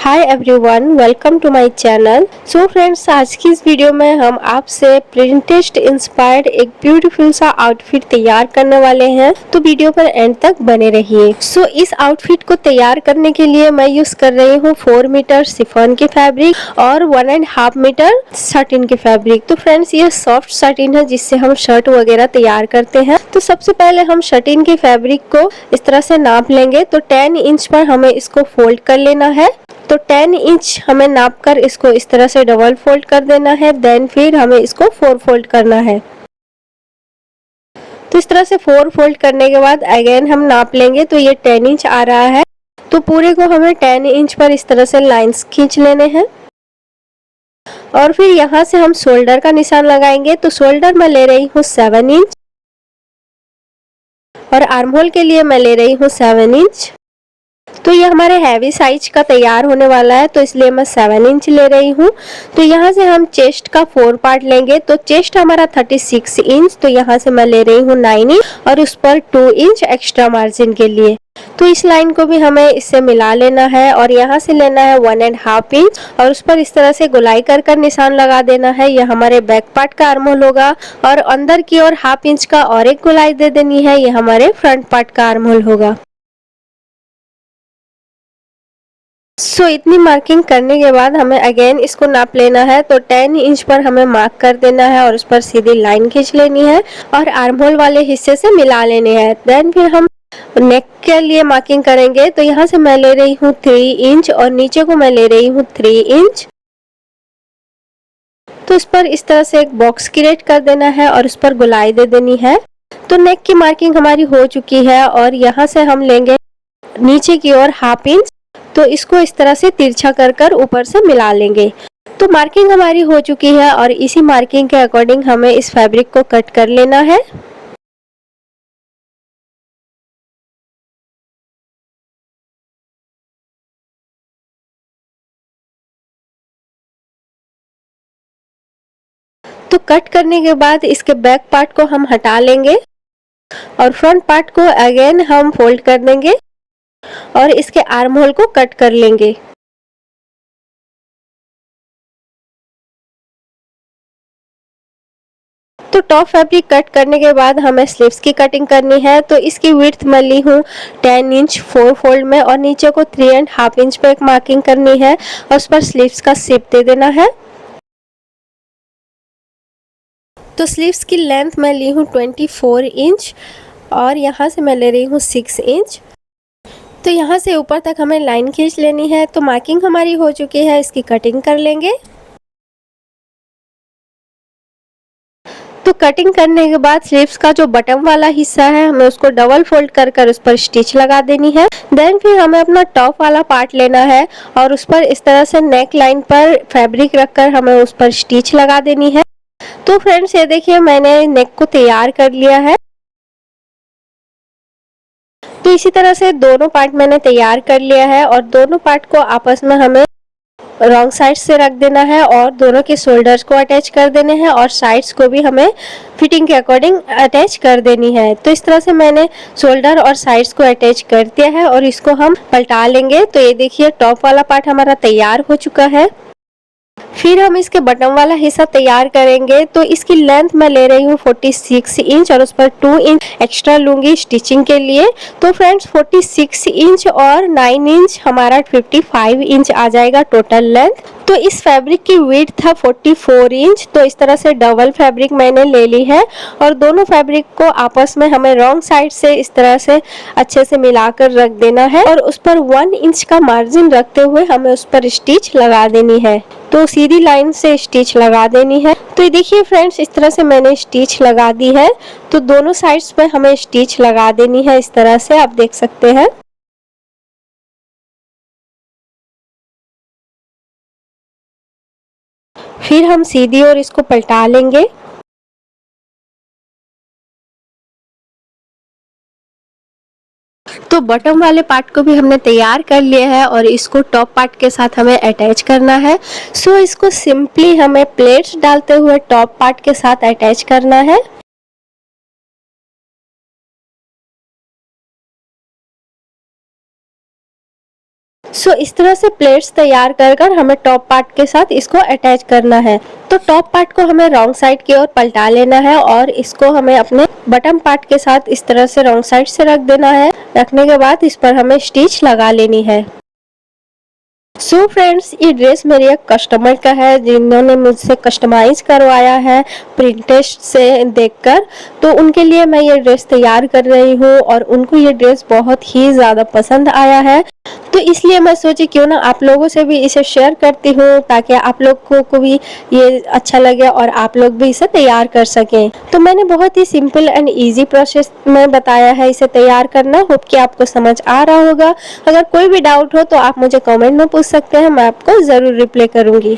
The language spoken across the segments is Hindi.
Hi everyone, welcome to my channel. So friends, आज की इस वीडियो में हम आपसे प्रिंटेस्ट इंस्पायर्ड एक ब्यूटीफुल सा आउटफिट तैयार करने वाले हैं, तो वीडियो पर एंड तक बने रहिए। सो इस आउटफिट को तैयार करने के लिए मैं यूज कर रही हूँ 4 मीटर शिफॉन के फैब्रिक और 1.5 मीटर सटिन के फैब्रिक। तो फ्रेंड्स, ये सॉफ्ट सटिन है जिससे हम शर्ट वगैरह तैयार करते हैं। तो सबसे पहले हम सटिन के फैब्रिक को इस तरह से नाप लेंगे। तो 10 इंच पर हमें इसको फोल्ड कर लेना है। तो 10 इंच हमें नाप कर इसको इस तरह से डबल फोल्ड कर देना है। देन फिर हमें इसको 4 फोल्ड करना है। तो इस तरह से 4 फोल्ड करने के बाद अगेन हम नाप लेंगे। तो ये 10 इंच आ रहा है। तो पूरे को हमें 10 इंच पर इस तरह से लाइंस खींच लेने हैं और फिर यहाँ से हम शोल्डर का निशान लगाएंगे। तो शोल्डर मैं ले रही हूँ 7 इंच और आर्म होल के लिए मैं ले रही हूँ 7 इंच। तो ये हमारे हैवी साइज का तैयार होने वाला है, तो इसलिए मैं 7 इंच ले रही हूँ। तो यहाँ से हम चेस्ट का 4 पार्ट लेंगे। तो चेस्ट हमारा 36 इंच, तो यहाँ से मैं ले रही हूँ 9 इंच और उस पर 2 इंच एक्स्ट्रा मार्जिन के लिए। तो इस लाइन को भी हमें इससे मिला लेना है और यहाँ से लेना है 1.5 इंच और उस पर इस तरह से गोलाई कर निशान लगा देना है। यह हमारे बैक पार्ट का आर्म होल होगा और अंदर की ओर 1/2 इंच का और एक गोलाई दे देनी है। यह हमारे फ्रंट पार्ट का आर्म होल होगा। सो इतनी मार्किंग करने के बाद हमें अगेन इसको नाप लेना है। तो 10 इंच पर हमें मार्क कर देना है और उस पर सीधी लाइन खींच लेनी है और आर्म होल वाले हिस्से से मिला लेने हैं। देन फिर हम नेक के लिए मार्किंग करेंगे। तो यहाँ से मैं ले रही हूँ 3 इंच और नीचे को मैं ले रही हूँ 3 इंच। तो इस पर इस तरह से एक बॉक्स क्रिएट कर देना है और उस पर गोलाई दे देनी है। तो नेक की मार्किंग हमारी हो चुकी है और यहाँ से हम लेंगे नीचे की ओर 1/2 इंच। तो इसको इस तरह से तिरछा कर ऊपर से मिला लेंगे। तो मार्किंग हमारी हो चुकी है और इसी मार्किंग के अकॉर्डिंग हमें इस फैब्रिक को कट कर लेना है। तो कट करने के बाद इसके बैक पार्ट को हम हटा लेंगे और फ्रंट पार्ट को अगेन हम फोल्ड कर देंगे और इसके आर्म होल को कट कर लेंगे। तो टॉप फैब्रिक कट करने के बाद हमें स्लीव्स की कटिंग करनी है। तो इसकी विड्थ मैं ली हूँ 10 इंच 4 फोल्ड में और नीचे को 3.5 इंच पे एक मार्किंग करनी है और उस पर स्लीव्स का शेप दे देना है। तो स्लीव्स की लेंथ मैं ली हूँ 24 इंच और यहाँ से मैं ले रही हूँ 6 इंच। तो यहाँ से ऊपर तक हमें लाइन खींच लेनी है। तो मार्किंग हमारी हो चुकी है, इसकी कटिंग कर लेंगे। तो कटिंग करने के बाद स्लीव्स का जो बटन वाला हिस्सा है हमें उसको डबल फोल्ड कर उस पर स्टिच लगा देनी है। देन फिर हमें अपना टॉप वाला पार्ट लेना है और उस पर इस तरह से नेक लाइन पर फैब्रिक रखकर हमें उस पर स्टिच लगा देनी है। तो फ्रेंड्स, ये देखिए मैंने नेक को तैयार कर लिया है। तो इसी तरह से दोनों पार्ट मैंने तैयार कर लिया है और दोनों पार्ट को आपस में हमें रॉन्ग साइड से रख देना है और दोनों के शोल्डर्स को अटैच कर देने हैं और साइड्स को भी हमें फिटिंग के अकॉर्डिंग अटैच कर देनी है। तो इस तरह से मैंने शोल्डर और साइड्स को अटैच कर दिया है और इसको हम पलटा लेंगे। तो ये देखिए टॉप वाला पार्ट हमारा तैयार हो चुका है। फिर हम इसके बटन वाला हिस्सा तैयार करेंगे। तो इसकी लेंथ मैं ले रही हूँ 46 इंच और उस पर 2 इंच एक्स्ट्रा लूंगी स्टिचिंग के लिए। तो फ्रेंड्स, 46 इंच और 9 इंच हमारा 55 इंच आ जाएगा टोटल लेंथ। तो इस फैब्रिक की विड्थ था 44 इंच। तो इस तरह से डबल फैब्रिक मैंने ले ली है और दोनों फैब्रिक को आपस में हमें रॉन्ग साइड से इस तरह से अच्छे से मिलाकर रख देना है और उस पर 1 इंच का मार्जिन रखते हुए हमें उस पर स्टिच लगा देनी है। तो सीधी लाइन से स्टिच लगा देनी है। तो ये देखिए फ्रेंड्स, इस तरह से मैंने स्टिच लगा दी है। तो दोनों साइड्स पे हमें स्टिच लगा देनी है, इस तरह से आप देख सकते हैं। फिर हम सीधी और इसको पलटा लेंगे। तो बॉटम वाले पार्ट को भी हमने तैयार कर लिया है और इसको टॉप पार्ट के साथ हमें अटैच करना है। सो इसको सिंपली हमें प्लेट्स डालते हुए टॉप पार्ट के साथ अटैच करना है। सो इस तरह से प्लेट्स तैयार कर कर हमें टॉप पार्ट के साथ इसको अटैच करना है। तो टॉप पार्ट को हमें रॉन्ग साइड की ओर पलटा लेना है और इसको हमें अपने बटन पार्ट के साथ इस तरह से रॉन्ग साइड से रख देना है। रखने के बाद इस पर हमें स्टिच लगा लेनी है। सो फ्रेंड्स, ये ड्रेस मेरे एक कस्टमर का है जिन्होंने मुझसे कस्टमाइज करवाया है प्रिंटेस्ट से देखकर। तो उनके लिए मैं ये ड्रेस तैयार कर रही हूँ और उनको ये ड्रेस बहुत ही ज़्यादा पसंद आया है। तो इसलिए मैं सोची क्यों ना आप लोगों से भी इसे शेयर करती हूँ ताकि आप लोगों को भी ये अच्छा लगे और आप लोग भी इसे तैयार कर सकें। तो मैंने बहुत ही सिंपल एंड इजी प्रोसेस में बताया है इसे तैयार करना। होप कि आपको समझ आ रहा होगा। अगर कोई भी डाउट हो तो आप मुझे कमेंट में पूछ सकते हैं, मैं आपको ज़रूर रिप्लाई करूँगी।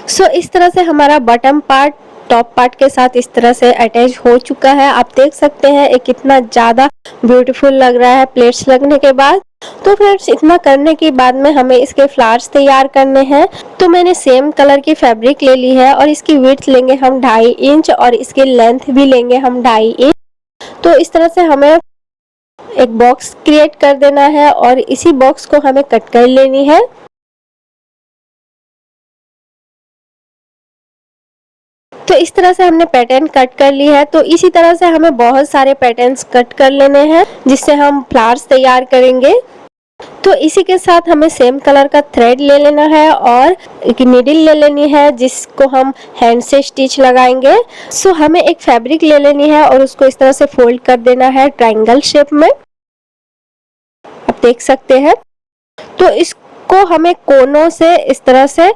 सो इस तरह से हमारा बटन पार्ट टॉप पार्ट के साथ इस तरह से अटैच हो चुका है। आप देख सकते हैं ये कितना ज़्यादा ब्यूटीफुल लग रहा है प्लेट्स लगने के बाद। तो फ्रेंड्स, इतना करने के बाद में हमें इसके फ्लावर्स तैयार करने हैं। तो मैंने सेम कलर की फैब्रिक ले ली है और इसकी विड्थ लेंगे हम 2.5 इंच और इसकी लेंथ भी लेंगे हम 2.5 इंच। तो इस तरह से हमें एक बॉक्स क्रिएट कर देना है और इसी बॉक्स को हमें कट कर लेनी है। तो इस तरह से हमने पैटर्न कट कर ली है। तो इसी तरह से हमें बहुत सारे पैटर्न्स कट कर लेने हैं जिससे हम फ्लावर्स तैयार करेंगे। तो इसी के साथ हमें सेम कलर का थ्रेड ले लेना है और एक नीडल ले लेनी है जिसको हम हैंड से स्टिच लगाएंगे। सो हमें एक फैब्रिक ले लेनी है और उसको इस तरह से फोल्ड कर देना है ट्रायंगल शेप में, आप देख सकते हैं। तो इसको हमें कोनों से इस तरह से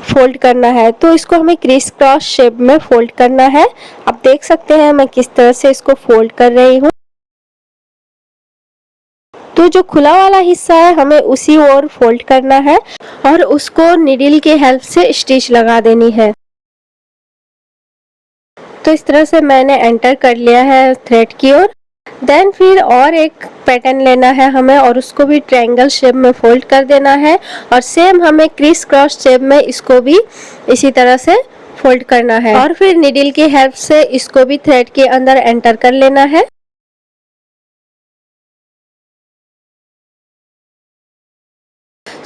फोल्ड करना है। तो इसको हमें क्रिस क्रॉस शेप में फोल्ड करना है। आप देख सकते हैं मैं किस तरह से इसको फोल्ड कर रही हूँ। तो जो खुला वाला हिस्सा है हमें उसी ओर फोल्ड करना है और उसको नीडल की हेल्प से स्टिच लगा देनी है। तो इस तरह से मैंने एंटर कर लिया है थ्रेड की ओर। देन फिर और एक पैटर्न लेना है हमें और उसको भी ट्रायंगल शेप में फोल्ड कर देना है और सेम हमें क्रिस क्रॉस शेप में इसको भी इसी तरह से फोल्ड करना है और फिर नीडल की हेल्प से इसको भी थ्रेड के अंदर एंटर कर लेना है।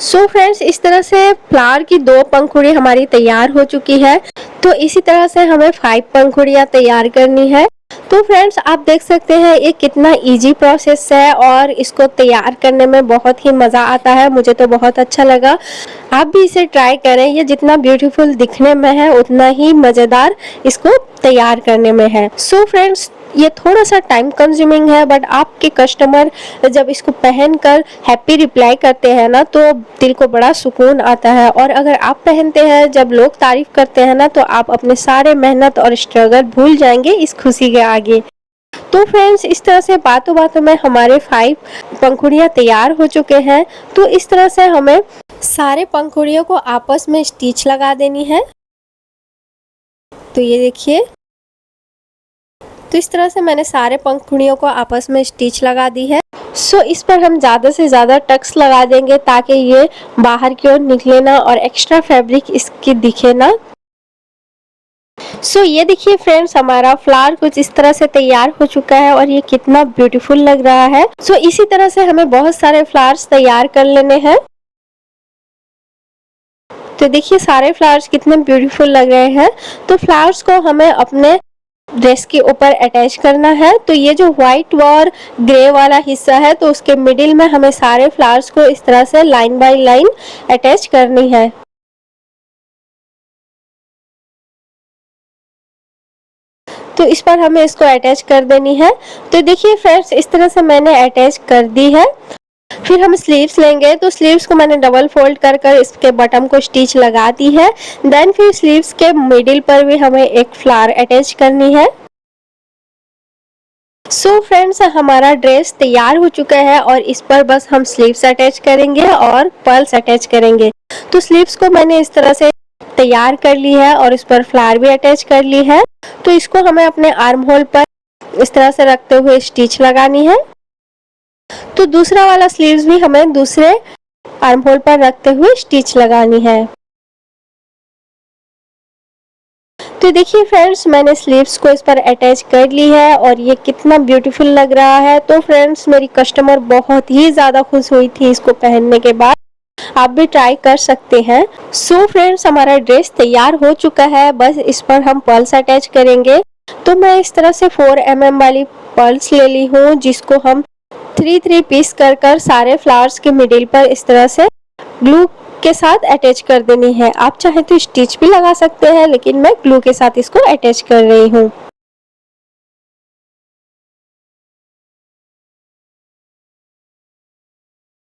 सो फ्रेंड्स, इस तरह से फ्लावर की 2 पंखुड़ी हमारी तैयार हो चुकी है। तो इसी तरह से हमें 5 पंखुड़ियाँ तैयार करनी है। तो फ्रेंड्स, आप देख सकते हैं ये कितना इजी प्रोसेस है और इसको तैयार करने में बहुत ही मज़ा आता है। मुझे तो बहुत अच्छा लगा। आप भी इसे ट्राई करें। ये जितना ब्यूटीफुल दिखने में है उतना ही मज़ेदार इसको तैयार करने में है। सो फ्रेंड्स, ये थोड़ा सा टाइम कंज्यूमिंग है बट आपके कस्टमर जब इसको पहनकर हैप्पी रिप्लाई करते हैं ना तो दिल को बड़ा सुकून आता है। और अगर आप पहनते हैं जब लोग तारीफ करते हैं ना तो आप अपने सारे मेहनत और स्ट्रगल भूल जाएंगे इस खुशी के आगे। तो फ्रेंड्स, इस तरह से बातों बातों में हमारे 5 पंखुड़ियाँ तैयार हो चुके हैं। तो इस तरह से हमें सारे पंखुड़ियों को आपस में स्टिच लगा देनी है। तो ये देखिए, तो इस तरह से मैंने सारे पंखुड़ियों को आपस में स्टिच लगा दी है। सो इस पर हम ज़्यादा से ज़्यादा टक्स लगा देंगे ताकि ये बाहर की ओर निकले ना और एक्स्ट्रा फैब्रिक इसकी दिखे ना। सो ये देखिए फ्रेंड्स, हमारा फ्लावर कुछ इस तरह से तैयार हो चुका है और ये कितना ब्यूटीफुल लग रहा है। सो इसी तरह से हमें बहुत सारे फ्लावर्स तैयार कर लेने हैं। तो देखिए सारे फ्लावर्स कितने ब्यूटीफुल लग रहे हैं। तो फ्लावर्स को हमें अपने ड्रेस के ऊपर अटैच करना है। तो ये जो व्हाइट और ग्रे वाला हिस्सा है तो उसके मिडिल में हमें सारे फ्लावर्स को इस तरह से लाइन बाय लाइन अटैच करनी है। तो इस पर हमें इसको अटैच कर देनी है। तो देखिए फ्रेंड्स, इस तरह से मैंने अटैच कर दी है। फिर हम स्लीव्स लेंगे। तो स्लीव्स को मैंने डबल फोल्ड कर कर इसके बटन को स्टिच लगा दी है। देन फिर स्लीव्स के मिडिल पर भी हमें एक फ्लावर अटैच करनी है। सो फ्रेंड्स, हमारा ड्रेस तैयार हो चुका है और इस पर बस हम स्लीव्स अटैच करेंगे और पर्ल्स अटैच करेंगे। तो स्लीव्स को मैंने इस तरह से तैयार कर ली है और इस पर फ्लावर भी अटैच कर ली है। तो इसको हमें अपने आर्म होल पर इस तरह से रखते हुए स्टिच लगानी है। तो दूसरा वाला स्लीव्स भी हमें दूसरे आर्म होल पर रखते हुए स्टिच लगानी है। तो देखिए फ्रेंड्स, मैंने स्लीव्स को इस पर अटैच कर ली है और ये कितना ब्यूटीफुल लग रहा है। तो फ्रेंड्स, मेरी कस्टमर बहुत ही ज़्यादा खुश हुई थी इसको पहनने के बाद। आप भी ट्राई कर सकते हैं। सो फ्रेंड्स, हमारा ड्रेस तैयार हो चुका है, बस इस पर हम पर्ल्स अटैच करेंगे। तो मैं इस तरह से 4 mm वाली पर्ल्स ले ली हूँ, जिसको हम 3 पीस कर सारे फ्लावर्स के मिडिल पर इस तरह से ग्लू के साथ अटैच कर देनी है। आप चाहे तो स्टिच भी लगा सकते हैं, लेकिन मैं ग्लू के साथ इसको अटैच कर रही हूँ।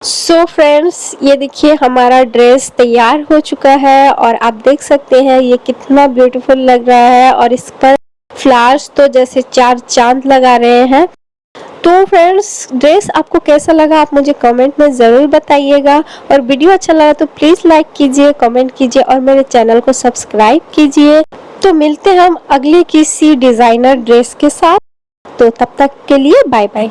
सो फ्रेंड्स, ये देखिए हमारा ड्रेस तैयार हो चुका है और आप देख सकते हैं ये कितना ब्यूटीफुल लग रहा है और इस पर फ्लावर्स तो जैसे 4 चांद लगा रहे हैं। तो फ्रेंड्स, ड्रेस आपको कैसा लगा आप मुझे कमेंट में ज़रूर बताइएगा और वीडियो अच्छा लगा तो प्लीज़ लाइक कीजिए, कमेंट कीजिए और मेरे चैनल को सब्सक्राइब कीजिए। तो मिलते हैं हम अगली किसी डिज़ाइनर ड्रेस के साथ। तो तब तक के लिए बाय बाय।